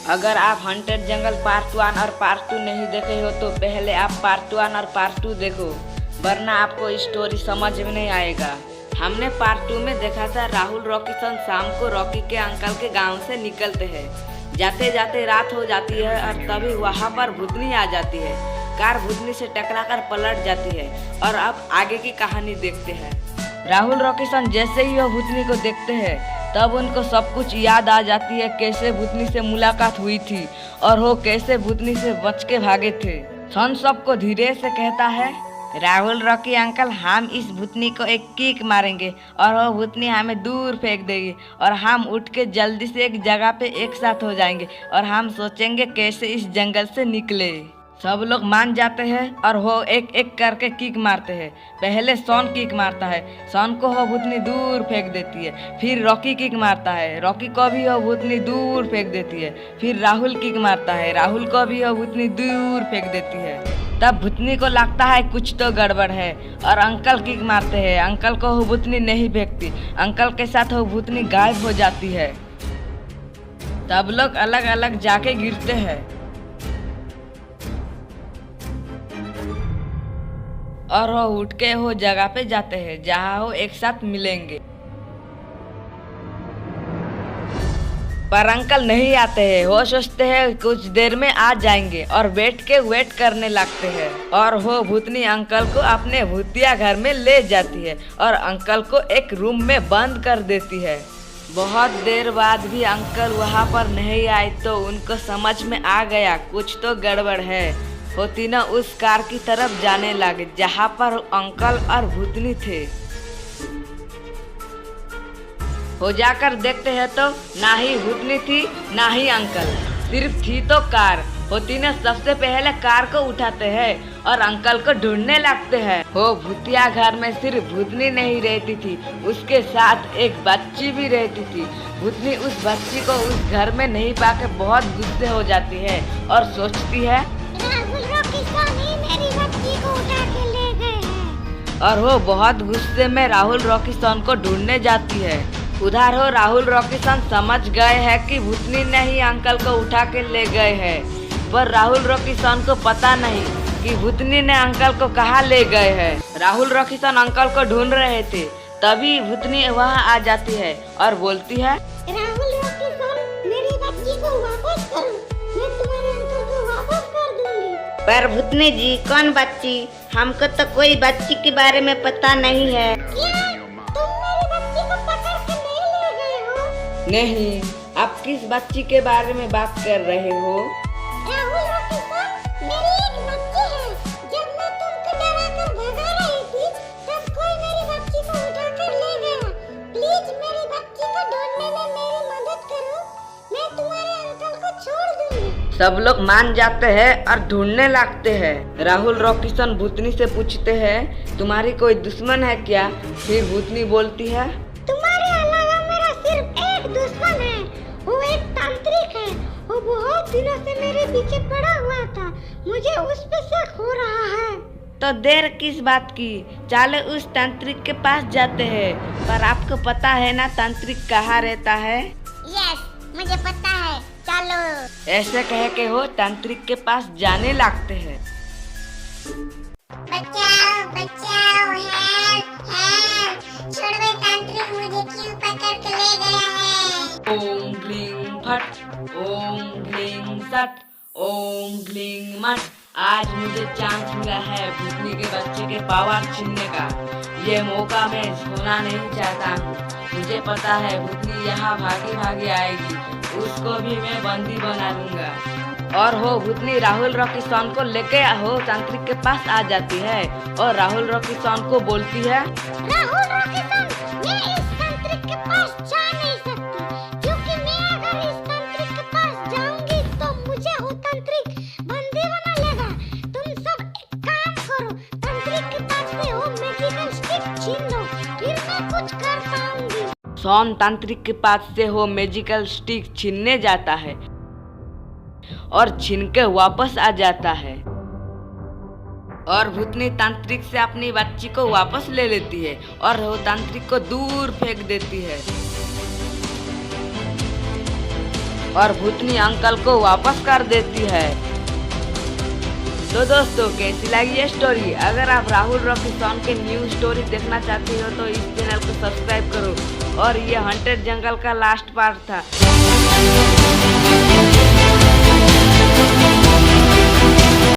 अगर आप हंटेड जंगल पार्ट 1 और पार्ट 2 नहीं देखे हो तो पहले आप पार्ट 1 और पार्ट 2 देखो, वरना आपको स्टोरी समझ में नहीं आएगा। हमने पार्ट 2 में देखा था राहुल रॉकी सन शाम को रॉकी के अंकल के गांव से निकलते हैं। जाते जाते रात हो जाती है और तभी वहां पर भूतनी आ जाती है। कार भूतनी से टकराकर पलट जाती है और अब आगे की कहानी देखते हैं। राहुल रॉकी सन जैसे ही वो भूतनी को देखते हैं तब उनको सब कुछ याद आ जाती है, कैसे भूतनी से मुलाकात हुई थी और वो कैसे भूतनी से बच के भागे थे। सन सबको धीरे से कहता है, राहुल रॉकी अंकल, हम इस भूतनी को एक किक मारेंगे और वो भूतनी हमें दूर फेंक देगी और हम उठ के जल्दी से एक जगह पे एक साथ हो जाएंगे और हम सोचेंगे कैसे इस जंगल से निकले। सब लोग मान जाते हैं और वो एक एक करके किक मारते हैं। पहले सॉन किक मारता है, सॉन को वो भूतनी दूर फेंक देती है। फिर रॉकी किक मारता है, रॉकी को भी वो भूतनी दूर फेंक देती है। फिर राहुल किक मारता है, राहुल को भी वो भूतनी दूर फेंक देती है। तब भूतनी को लगता है कुछ तो गड़बड़ है और अंकल किक मारते हैं। अंकल को वो भूतनी नहीं फेंकती, अंकल के साथ वो भूतनी गायब हो जाती है। तब लोग अलग अलग जाके गिरते हैं और वो उठ के वो जगह पे जाते हैं जहाँ वो एक साथ मिलेंगे। पर अंकल नहीं आते हैं। वो सोचते हैं कुछ देर में आ जाएंगे और बैठ के वेट करने लगते हैं और वो भूतनी अंकल को अपने भूतिया घर में ले जाती है और अंकल को एक रूम में बंद कर देती है। बहुत देर बाद भी अंकल वहाँ पर नहीं आए तो उनको समझ में आ गया कुछ तो गड़बड़ है। वो तीनों उस कार की तरफ जाने लगे जहाँ पर अंकल और भूतनी थे। हो जाकर देखते हैं तो ना ही भूतनी थी ना ही अंकल, सिर्फ थी तो कार। वो तीनों सबसे पहले कार को उठाते हैं और अंकल को ढूंढने लगते हैं। वो भूतिया घर में सिर्फ भूतनी नहीं रहती थी, उसके साथ एक बच्ची भी रहती थी। भूतनी उस बच्ची को उस घर में नहीं पाके बहुत गुस्से हो जाती है और सोचती है राहुल रॉकी सन ही मेरी बच्ची को उठा के ले गए हैं। और वो बहुत गुस्से में राहुल रॉकी सन को ढूंढने जाती है। उधर हो राहुल रॉकी सन समझ गए हैं कि भूतनी ने ही अंकल को उठा के ले गए हैं, पर राहुल रॉकी सन को पता नहीं कि भूतनी ने अंकल को कहाँ ले गए हैं। राहुल रॉकी सन अंकल को ढूंढ रहे थे, तभी भूतनी वहाँ आ जाती है और बोलती है, राहुल रॉकी सन मेरी बच्ची को वापस करो, मैं तुम्हारे अंकल को वापस कर दूंगी। पर भूतनी जी, कौन बच्ची? हमको तो कोई बच्ची के बारे में पता नहीं है। क्या तुम मेरी बच्ची को पकड़ के नहीं ले गए हो? नहीं, आप किस बच्ची के बारे में बात कर रहे हो? राहुल रॉकी सन, मेरी एक बच्ची है। जब मैं तुमको डराकर भगा रही थी तब कोई मेरी बच्ची को उठा कर ले गया। प्लीज मेरी बच्ची को ढूंढने में मेरी मदद करो, मैं तुम्हारे अंकल को छोड़ दूंगी। सब लोग मान जाते हैं और ढूंढने लगते हैं। राहुल रॉकी सन भूतनी से पूछते हैं, तुम्हारी कोई दुश्मन है क्या? फिर भूतनी बोलती है, तुम्हारे अलावा मेरा सिर्फ एक दुश्मन है, वो एक तांत्रिक है। वो बहुत दिनों से मेरे पीछे पड़ा हुआ था, मुझे उस पे शक हो रहा है। तो देर किस बात की, चलो उस तांत्रिक के पास जाते हैं। पर आपको पता है ना तांत्रिक कहाँ रहता है? यस, मुझे पता है, चलो। ऐसे कह के वो तांत्रिक के पास जाने लगते हैं। बचाओ बचाओ, हेल्प हेल्प, छोड़ो, तांत्रिक मुझे क्यों पकड़ के ले गया है। ओम ग्लीं फट, ओम ग्लीं सट, ओम ग्लीं मट। आज मुझे चांस मिला है भूतनी के बच्चे के पावर छीनने का। ये मौका मैं खोना नहीं चाहता हूँ। मुझे पता है भूतनी यहाँ भागी भागी आएगी, उसको भी मैं बंदी बना लूंगा। और वो भूतनी राहुल रॉकी सन को लेके हो तांत्रिक के पास आ जाती है और राहुल रॉकी सन को बोलती है, राहुल रॉकी सन, मैं इस तांत्रिक के पास जा नहीं सकती, क्योंकि मैं अगर इस तांत्रिक के पास जाऊंगी तो मुझे वो तांत्रिक बंदी बना लेगा। तुम सब एक काम करो, तांत्रिक के पास से वो मैजिकल स्टिक छीन लो, फिर मैं कुछ कर पाऊंगी। सॉन तांत्रिक के पास से वो मैजिकल स्टिक छीनने जाता है और छीन के वापस आ जाता है और भूतनी तांत्रिक से अपनी बच्ची को वापस ले लेती है और वो तांत्रिक को दूर फेंक देती है। और भूतनी अंकल को वापस कर देती है। तो दोस्तों कैसी लगी ये स्टोरी? अगर आप राहुल रॉकी सॉन्ग के न्यू स्टोरी देखना चाहते हो तो इस चैनल को सब्सक्राइब करो। और ये हंटेड जंगल का लास्ट पार्ट था।